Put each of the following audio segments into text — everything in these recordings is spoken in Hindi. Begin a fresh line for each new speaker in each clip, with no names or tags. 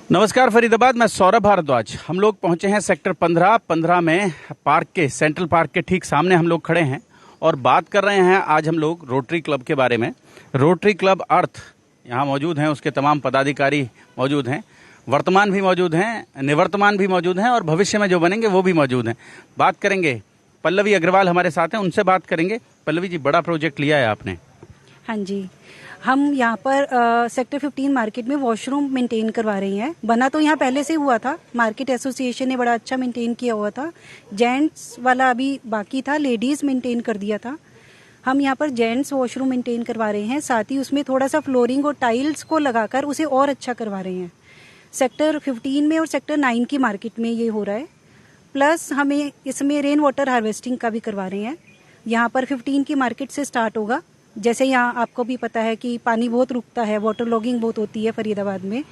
नमस्कार फरीदाबाद, मैं सौरभ भारद्वाज। हम लोग पहुंचे हैं सेक्टर 15 में पार्क के सेंट्रल पार्क के ठीक सामने हम लोग खड़े हैं और बात कर रहे हैं आज हम लोग रोटरी क्लब के बारे में। रोटरी क्लब अर्थ यहाँ मौजूद हैं, उसके तमाम पदाधिकारी मौजूद हैं, वर्तमान भी मौजूद हैं, निवर्तमान भी मौजूद हैं और भविष्य में जो बनेंगे वो भी मौजूद हैं। बात करेंगे, पल्लवी अग्रवाल हमारे साथ हैं, उनसे बात करेंगे। पल्लवी जी, बड़ा प्रोजेक्ट लिया है आपने।
हाँ जी, हम यहाँ पर सेक्टर 15 मार्केट में वॉशरूम मेंटेन करवा रही हैं। बना तो यहाँ पहले से हुआ था, मार्केट एसोसिएशन ने बड़ा अच्छा मेंटेन किया हुआ था। जेंट्स वाला अभी बाकी था, लेडीज मेंटेन कर दिया था। हम यहाँ पर जेंट्स वॉशरूम मेंटेन करवा रहे हैं, साथ ही उसमें थोड़ा सा फ्लोरिंग और टाइल्स को लगाकर उसे और अच्छा करवा रहे हैं। सेक्टर 15 में और सेक्टर 9 की मार्केट में ये हो रहा है। प्लस हमें इसमें रेन वाटर हार्वेस्टिंग का भी करवा रहे हैं। यहाँ पर 15 की मार्केट से स्टार्ट होगा। जैसे यहाँ आपको भी पता है कि पानी बहुत रुकता है, वाटर लॉगिंग बहुत होती है फरीदाबाद में,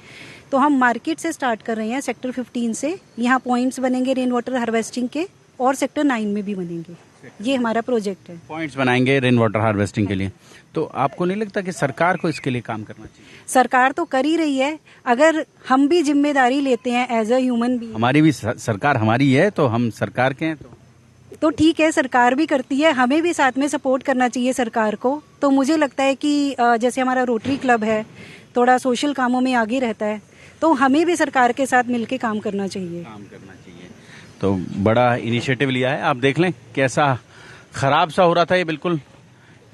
तो हम मार्केट से स्टार्ट कर रहे हैं सेक्टर 15 से। यहाँ पॉइंट्स बनेंगे रेन वाटर हार्वेस्टिंग के और सेक्टर 9 में भी बनेंगे। ये हमारा प्रोजेक्ट है।
पॉइंट्स बनाएंगे रेन वाटर हार्वेस्टिंग के लिए। तो आपको नहीं लगता कि सरकार को इसके लिए काम करना चाहिए?
सरकार तो कर ही रही है, अगर हम भी जिम्मेदारी लेते हैं एज अ ह्यूमन बीइंग।
हमारी भी सरकार हमारी है, तो हम सरकार के हैं
तो ठीक है, सरकार भी करती है, हमें भी साथ में सपोर्ट करना चाहिए सरकार को। तो मुझे लगता है कि जैसे हमारा रोटरी क्लब है, थोड़ा सोशल कामों में आगे रहता है, तो हमें भी सरकार के साथ मिलके काम करना चाहिए।
तो बड़ा इनिशिएटिव लिया है। आप देख लें कैसा खराब सा हो रहा था ये, बिल्कुल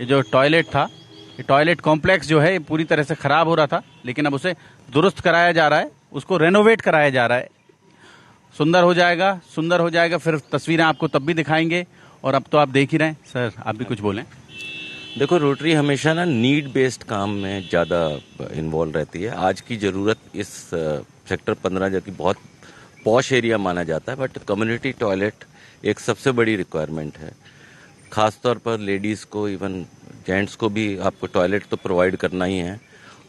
ये जो टॉयलेट था, ये टॉयलेट कॉम्प्लेक्स जो है, ये पूरी तरह से खराब हो रहा था, लेकिन अब उसे दुरुस्त कराया जा रहा है, उसको रेनोवेट कराया जा रहा है। सुंदर हो जाएगा। फिर तस्वीरें आपको तब भी दिखाएंगे। और अब तो आप देख ही रहे हैं। सर, आप भी कुछ बोलें।
देखो, रोटरी हमेशा ना नीड बेस्ड काम में ज़्यादा इन्वॉल्व रहती है। आज की ज़रूरत इस सेक्टर 15 जो कि बहुत पॉश एरिया माना जाता है, बट कम्युनिटी टॉयलेट एक सबसे बड़ी रिक्वायरमेंट है। खासतौर पर लेडीज़ को, इवन जेंट्स को भी आपको टॉयलेट तो प्रोवाइड करना ही है।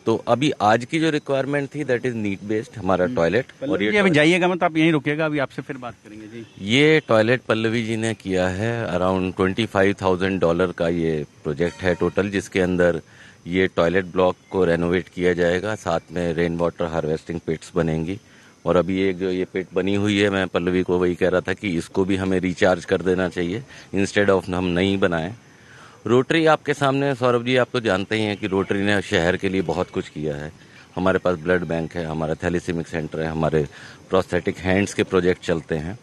तो अभी आज की जो रिक्वायरमेंट थी दैट इज नीड बेस्ड हमारा टॉयलेट।
और ये अभी जाइएगा मत, आप यहीं रुकिएगा, अभी आपसे फिर बात करेंगे जी।
ये टॉयलेट पल्लवी जी ने किया है, अराउंड $25,000 का ये प्रोजेक्ट है टोटल, जिसके अंदर ये टॉयलेट ब्लॉक को रेनोवेट किया जाएगा, साथ में रेन वाटर हार्वेस्टिंग पिट्स बनेंगी। और अभी एक जो ये पिट बनी हुई है, मैं पल्लवी को वही कह रहा था कि इसको भी हमें रिचार्ज कर देना चाहिए इंस्टेड ऑफ हम नहीं बनाएं। रोटरी आपके सामने, सौरभ जी, आप तो जानते ही हैं कि रोटरी ने शहर के लिए बहुत कुछ किया है। हमारे पास ब्लड बैंक है, हमारा थैलेसीमिक सेंटर है, हमारे प्रोस्थेटिक हैंड्स के प्रोजेक्ट चलते हैं।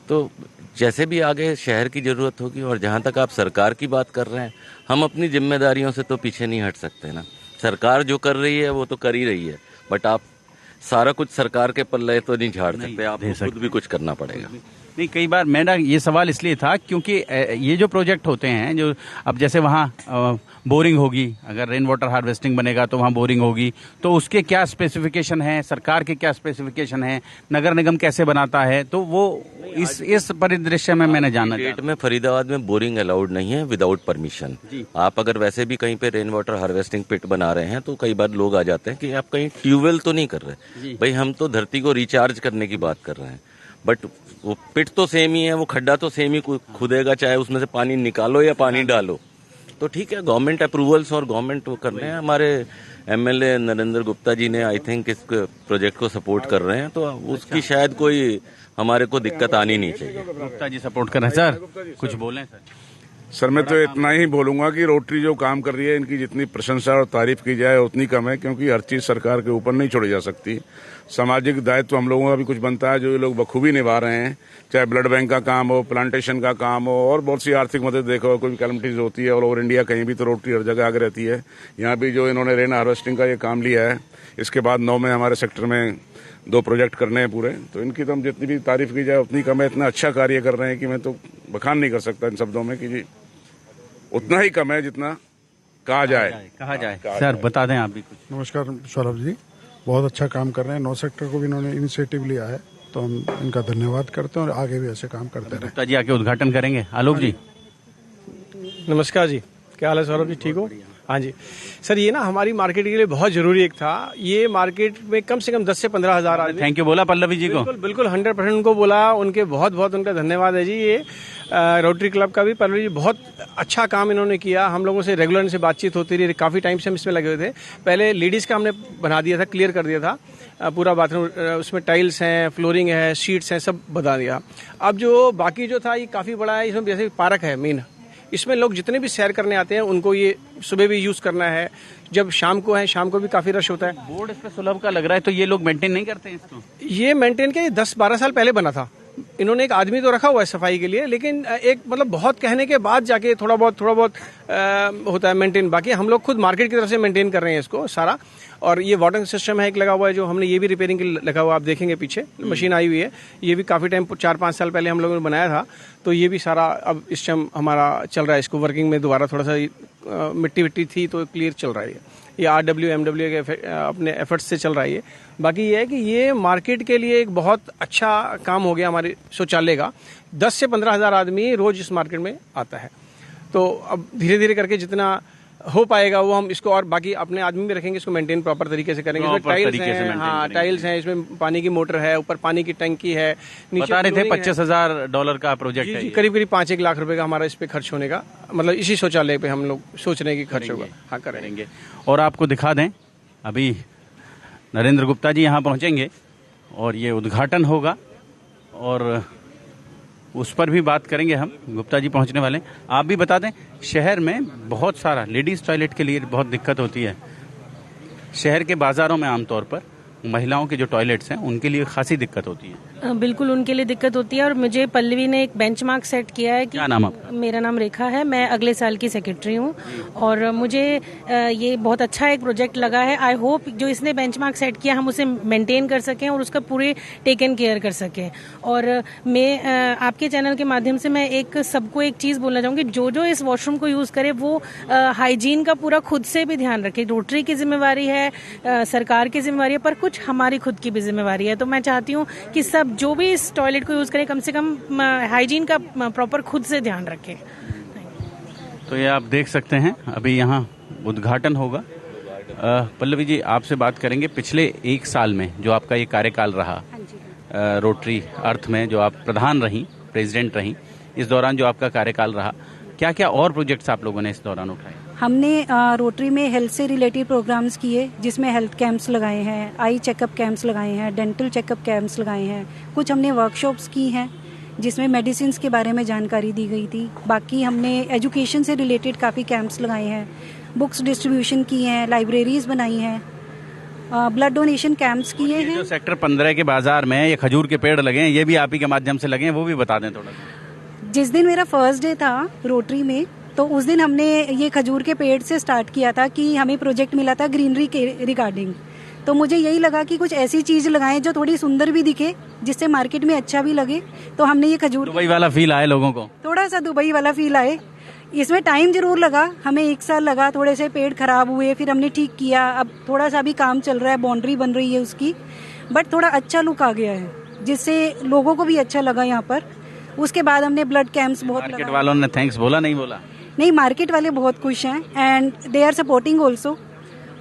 तो जैसे भी आगे शहर की ज़रूरत होगी, और जहाँ तक आप सरकार की बात कर रहे हैं, हम अपनी जिम्मेदारियों से तो पीछे नहीं हट सकते ना। सरकार जो कर रही है वो तो कर ही रही है, बट आप सारा कुछ सरकार के पल्ले तो नहीं झाड़ सकते, आपको खुद भी कुछ करना पड़ेगा।
नहीं, कई बार मेरा ये सवाल इसलिए था क्योंकि ये जो प्रोजेक्ट होते हैं, जो अब जैसे वहाँ बोरिंग होगी, अगर रेन वाटर हार्वेस्टिंग बनेगा तो वहाँ बोरिंग होगी, तो उसके क्या स्पेसिफिकेशन है, सरकार के क्या स्पेसिफिकेशन है, नगर निगम कैसे बनाता है, तो वो इस परिदृश्य में मैंने जाना
स्टेट में फरीदाबाद में बोरिंग अलाउड नहीं है विदाउट परमिशन। आप अगर वैसे भी कहीं पे रेन वाटर हार्वेस्टिंग पिट बना रहे हैं तो कई बार लोग आ जाते हैं कि आप कहीं ट्यूबवेल तो नहीं कर रहे। भाई, हम तो धरती को रिचार्ज करने की बात कर रहे हैं, बट वो पिट तो सेम ही है, वो खड्डा तो सेम ही खुदेगा, चाहे उसमें से पानी निकालो या पानी डालो। तो ठीक है, गवर्नमेंट अप्रूवल्स और गवर्नमेंट वो कर रहे हैं। हमारे एमएलए नरेंद्र गुप्ता जी ने आई थिंक इस प्रोजेक्ट को सपोर्ट कर रहे हैं, तो उसकी शायद कोई हमारे को दिक्कत आनी नहीं चाहिए।
गुप्ता जी सपोर्ट कर रहे हैं। सर, कुछ बोलें।
सर, मैं तो इतना ही बोलूंगा कि रोटरी जो काम कर रही है, इनकी जितनी प्रशंसा और तारीफ की जाए उतनी कम है, क्योंकि हर चीज सरकार के ऊपर नहीं छोड़ी जा सकती। सामाजिक दायित्व हम लोगों का भी कुछ बनता है, जो ये लोग बखूबी निभा रहे हैं, चाहे ब्लड बैंक का काम हो, प्लांटेशन का काम हो, और बहुत सी आर्थिक मदद देखो, कोई कैलमिटीज होती है ऑल ओवर इंडिया कहीं भी, तो रोटरी हर जगह आगे रहती है। यहाँ भी जो इन्होंने रेन हार्वेस्टिंग का ये काम लिया है, इसके बाद 9 में हमारे सेक्टर में 2 प्रोजेक्ट करने हैं पूरे, तो इनकी तो हम जितनी भी तारीफ की जाए उतनी कम है। इतना अच्छा कार्य कर रहे हैं कि मैं तो बखान नहीं कर सकता इन शब्दों में, कि जी उतना ही कम है जितना कहा जाए।
सर, बता दें आप भी कुछ।
नमस्कार सौरभ जी, बहुत अच्छा काम कर रहे हैं। 9 सेक्टर को भी इन्होंने इनिशिएटिव लिया है, तो हम इनका धन्यवाद करते हैं और आगे भी ऐसे काम करते रहें।
गुप्ता जी आके उद्घाटन करेंगे। आलोक जी,
नमस्कार जी, क्या हाल है सौरभ जी, ठीक हो? हाँ जी सर, ये ना हमारी मार्केट के लिए बहुत जरूरी एक था। ये मार्केट में कम से कम 10 से 15 हजार आदमी।
थैंक यू बोला पल्लवी जी को।
बिल्कुल 100% उनको बोला, उनके बहुत बहुत उनका धन्यवाद है जी। ये रोटरी क्लब का भी पल्लवी जी बहुत अच्छा काम इन्होंने किया। हम लोगों से रेगुलर इनसे बातचीत होती रही, काफ़ी टाइम से हम इसमें लगे हुए थे। पहले लेडीज़ का हमने बना दिया था, क्लियर कर दिया था, पूरा बाथरूम उसमें टाइल्स हैं, फ्लोरिंग है, शीट्स हैं, सब बता दिया। अब जो बाकी जो था ये काफ़ी बड़ा है, इसमें जैसे पार्क है मेन, इसमें लोग जितने भी सैर करने आते हैं उनको ये सुबह भी यूज़ करना है, जब शाम को है शाम को भी काफ़ी रश होता है।
बोर्ड इस पे सुलभ का लग रहा है, तो ये लोग मेंटेन नहीं करते हैं इसको?
ये मेंटेन के 10-12 साल पहले बना था, इन्होंने एक आदमी तो रखा हुआ है सफाई के लिए, लेकिन एक मतलब बहुत कहने के बाद जाके थोड़ा बहुत होता है मेंटेन। बाकी हम लोग खुद मार्केट की तरफ से मेंटेन कर रहे हैं इसको सारा। और ये वाटरिंग सिस्टम है एक लगा हुआ है, जो हमने ये भी रिपेयरिंग के लिए लगा हुआ, आप देखेंगे पीछे मशीन आई हुई है, ये भी काफ़ी टाइम 4-5 साल पहले हम लोगों ने बनाया था, तो ये भी सारा अब इस टाइम हमारा चल रहा है, इसको वर्किंग में दोबारा थोड़ा सा मिट्टी विट्टी थी तो क्लियर चल रहा है। ये RW MW के अपने एफर्ट्स से चल रहा है ये। बाकी ये है कि ये मार्केट के लिए एक बहुत अच्छा काम हो गया हमारे शौचालय का। 10 से 15 हज़ार आदमी रोज इस मार्केट में आता है, तो अब धीरे धीरे करके जितना हो पाएगा वो हम इसको, और बाकी अपने आदमी भी रखेंगे, इसको मेंटेन प्रॉपर तरीके से करेंगे। इसमें टाइल्स हैं, हाँ टाइल्स हैं, इसमें पानी की मोटर है, ऊपर पानी की टंकी है, नीचे
बता रहे थे $25,000 का प्रोजेक्ट है।
करीब 5-1 लाख रुपए का हमारा इस पे खर्च होने का, मतलब इसी शौचालय पे हम लोग सोच रहे हैं कि खर्च होगा। हाँ करेंगे।
और आपको दिखा दें, अभी नरेंद्र गुप्ता जी यहाँ पहुँचेंगे और ये उद्घाटन होगा, और उस पर भी बात करेंगे हम। गुप्ता जी पहुंचने वाले। आप भी बता दें, शहर में बहुत सारा लेडीज टॉयलेट के लिए बहुत दिक्कत होती है। शहर के बाजारों में आमतौर पर महिलाओं के जो टॉयलेट्स हैं उनके लिए खासी दिक्कत होती है।
बिल्कुल उनके लिए दिक्कत होती है, और मुझे पल्लवी ने एक बेंचमार्क सेट किया है कि
क्या नाम आपका?
मेरा नाम रेखा है, मैं अगले साल की सेक्रेटरी हूँ, और मुझे ये बहुत अच्छा एक प्रोजेक्ट लगा है। आई होप जो इसने बेंचमार्क सेट किया हम उसे मेंटेन कर सकें और उसका पूरे टेकन केयर कर सकें। और मैं आपके चैनल के माध्यम से मैं सबको एक चीज़ बोलना चाहूँगी, जो इस वॉशरूम को यूज़ करे वो हाइजीन का पूरा खुद से भी ध्यान रखे। रोटरी की जिम्मेवारी है, सरकार की जिम्मेवारी है, पर कुछ हमारी खुद की भी जिम्मेवारी है। तो मैं चाहती हूँ कि सब जो भी इस टॉयलेट को यूज़ करें कम से कम हाइजीन का प्रॉपर खुद से ध्यान रखें।
तो ये आप देख सकते हैं, अभी यहाँ उद्घाटन होगा। पल्लवी जी, आपसे बात करेंगे, पिछले 1 साल में जो आपका ये कार्यकाल रहा रोटरी अर्थ में, जो आप प्रधान रही, प्रेसिडेंट रही, इस दौरान जो आपका कार्यकाल रहा, क्या क्या और प्रोजेक्ट्स आप लोगों ने इस दौरान उठाए?
हमने रोटरी में हेल्थ से रिलेटेड प्रोग्राम्स किए, जिसमें हेल्थ कैंप्स लगाए हैं, आई चेकअप कैंप्स लगाए हैं, डेंटल चेकअप कैंप्स लगाए हैं। कुछ हमने वर्कशॉप्स की हैं जिसमें मेडिसिन के बारे में जानकारी दी गई थी। बाकी हमने एजुकेशन से रिलेटेड काफ़ी कैंप्स लगाए हैं, बुक्स डिस्ट्रीब्यूशन की हैं, लाइब्रेरीज बनाई हैं, ब्लड डोनेशन कैंप्स किए हैं।
जो सेक्टर 15 के बाजार में ये खजूर के पेड़ लगे हैं, ये भी आप ही के माध्यम से लगे हैं, वो भी बता दें थोड़ा सा।
जिस दिन मेरा फर्स्ट डे था रोटरी में, तो उस दिन हमने ये खजूर के पेड़ से स्टार्ट किया था कि हमें प्रोजेक्ट मिला था ग्रीनरी के रिगार्डिंग। तो मुझे यही लगा कि कुछ ऐसी चीज लगाएं जो थोड़ी सुंदर भी दिखे, जिससे मार्केट में अच्छा भी लगे। तो हमने ये खजूर,
दुबई वाला फील आए लोगों को,
थोड़ा सा दुबई वाला फील आए। इसमें टाइम जरूर लगा, हमें 1 साल लगा, थोड़े से पेड़ खराब हुए, फिर हमने ठीक किया। अब थोड़ा सा भी काम चल रहा है, बाउंड्री बन रही है उसकी, बट थोड़ा अच्छा लुक आ गया है, जिससे लोगों को भी अच्छा लगा यहाँ पर। उसके बाद हमने ब्लड कैंप्स बहुत
मार्केट वालों ने थैंक्स बोला, नहीं बोला?
नहीं, मार्केट वाले बहुत खुश हैं and they are supporting also.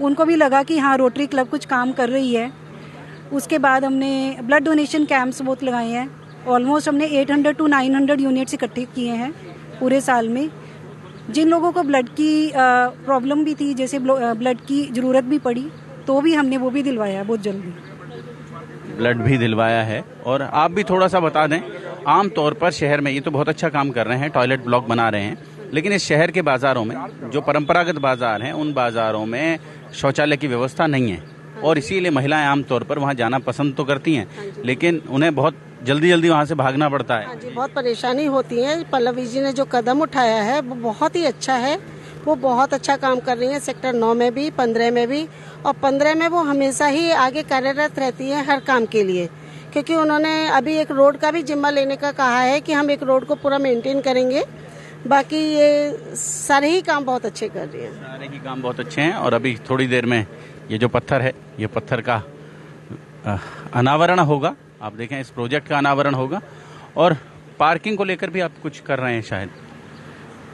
उनको भी लगा कि हाँ रोटरी क्लब कुछ काम कर रही है। उसके बाद हमने ब्लड डोनेशन कैंप्स बहुत लगाए हैं। ऑलमोस्ट हमने 800 to 900 यूनिट्स इकट्ठे किए हैं पूरे साल में। जिन लोगों को ब्लड की प्रॉब्लम भी थी, जैसे ब्लड की ज़रूरत भी पड़ी, तो भी हमने वो भी दिलवाया बहुत जल्दी।
ब्लड भी दिलवाया है। और आप भी थोड़ा सा बता दें, आम तौर पर शहर में ये तो बहुत अच्छा काम कर रहे हैं, टॉयलेट ब्लॉक बना रहे हैं, लेकिन इस शहर के बाजारों में, जो परंपरागत बाजार हैं, उन बाजारों में शौचालय की व्यवस्था नहीं है, और इसीलिए महिलाएं आमतौर पर वहां जाना पसंद तो करती हैं, लेकिन उन्हें बहुत जल्दी जल्दी वहां से भागना पड़ता है।
हाँ जी, बहुत परेशानी होती है। पल्लवी जी ने जो कदम उठाया है वो बहुत ही अच्छा है। वो बहुत अच्छा काम कर रही है, सेक्टर 9 में भी, 15 में भी, और 15 में वो हमेशा ही आगे कार्यरत रहती है हर काम के लिए, क्योंकि उन्होंने अभी एक रोड का भी जिम्मा लेने का कहा है कि हम एक रोड को पूरा मेंटेन करेंगे। बाकी ये सारे ही काम बहुत अच्छे कर रही हैं।
सारे ही काम बहुत अच्छे हैं। और अभी थोड़ी देर में ये जो पत्थर है, ये पत्थर का अनावरण होगा। आप देखें, इस प्रोजेक्ट का अनावरण होगा। और पार्किंग को लेकर भी आप कुछ कर रहे हैं शायद?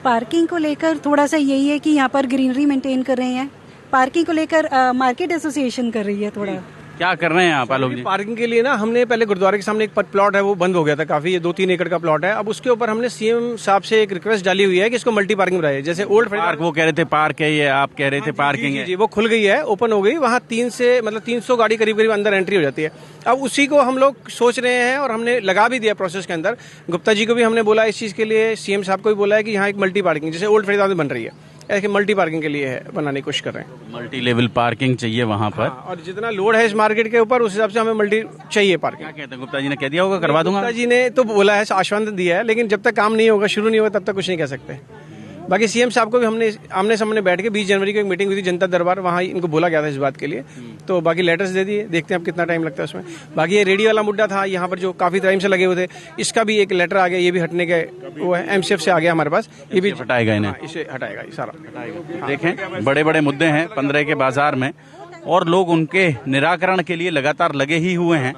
पार्किंग को लेकर थोड़ा सा यही है कि यहाँ पर ग्रीनरी मेंटेन कर रहे हैं। पार्किंग को लेकर मार्केट एसोसिएशन कर रही है थोड़ा।
क्या कर रहे हैं आप आलोक जी?
पार्किंग के लिए ना हमने पहले गुरुद्वारे के सामने एक प्लॉट है वो बंद हो गया था काफी, ये 2-3 एकड़ का प्लॉट है। अब उसके ऊपर हमने सीएम साहब से एक रिक्वेस्ट डाली हुई है कि इसको मल्टी पार्किंग बनाइए। जैसे ओल्ड
पार्क वो कह रहे थे पार्क है, ये आप कह रहे थे पार्किंग है।
जी, वो खुल गई है, ओपन हो गई। वहाँ 300 गाड़ी करीब करीब अंदर एंट्री हो जाती है। अब उसी को हम लोग सोच रहे हैं और हमने लगा भी दिया प्रोसेस के अंदर। गुप्ता जी को भी हमने बोला इस चीज के लिए, सीएम साहब को भी बोला है कि यहाँ एक मल्टी पार्किंग जैसे ओल्ड फरीदाबाद में बन रही है, ऐसे मल्टी पार्किंग के लिए है बनाने की कोशिश कर रहे हैं।
मल्टी लेवल पार्किंग चाहिए वहाँ पर।
और जितना लोड है इस मार्केट के ऊपर उस हिसाब से हमें मल्टी चाहिए पार्किंग।
क्या कहते हैं गुप्ता जी ने कह दिया होगा करवा दूंगा?
गुप्ता जी ने तो बोला है, आश्वासन दिया है, लेकिन जब तक काम नहीं होगा, शुरू नहीं होगा, तब तक कुछ नहीं कह सकते। बाकी सीएम साहब को भी हमने आमने सामने बैठ के 20 जनवरी को एक मीटिंग हुई थी जनता दरबार, वहाँ इनको बोला गया था इस बात के लिए। तो बाकी लेटर्स दे दिए, देखते हैं अब कितना टाइम लगता है उसमें। बाकी ये रेडी वाला मुद्दा था यहाँ पर जो काफी टाइम से लगे हुए थे, इसका भी एक लेटर आ गया, ये भी हटने के वो है, एमसीएफ से आ गया हमारे पास, ये भी
हटाएगा इन्हें।
इसे हटाएगा ये सारा।
देखें बड़े बड़े मुद्दे हैं 15 के बाजार में और लोग उनके निराकरण के लिए लगातार लगे ही हुए हैं।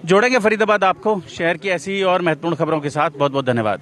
जोड़ेंगे फरीदाबाद आपको शहर की ऐसी और महत्वपूर्ण खबरों के साथ। बहुत बहुत धन्यवाद।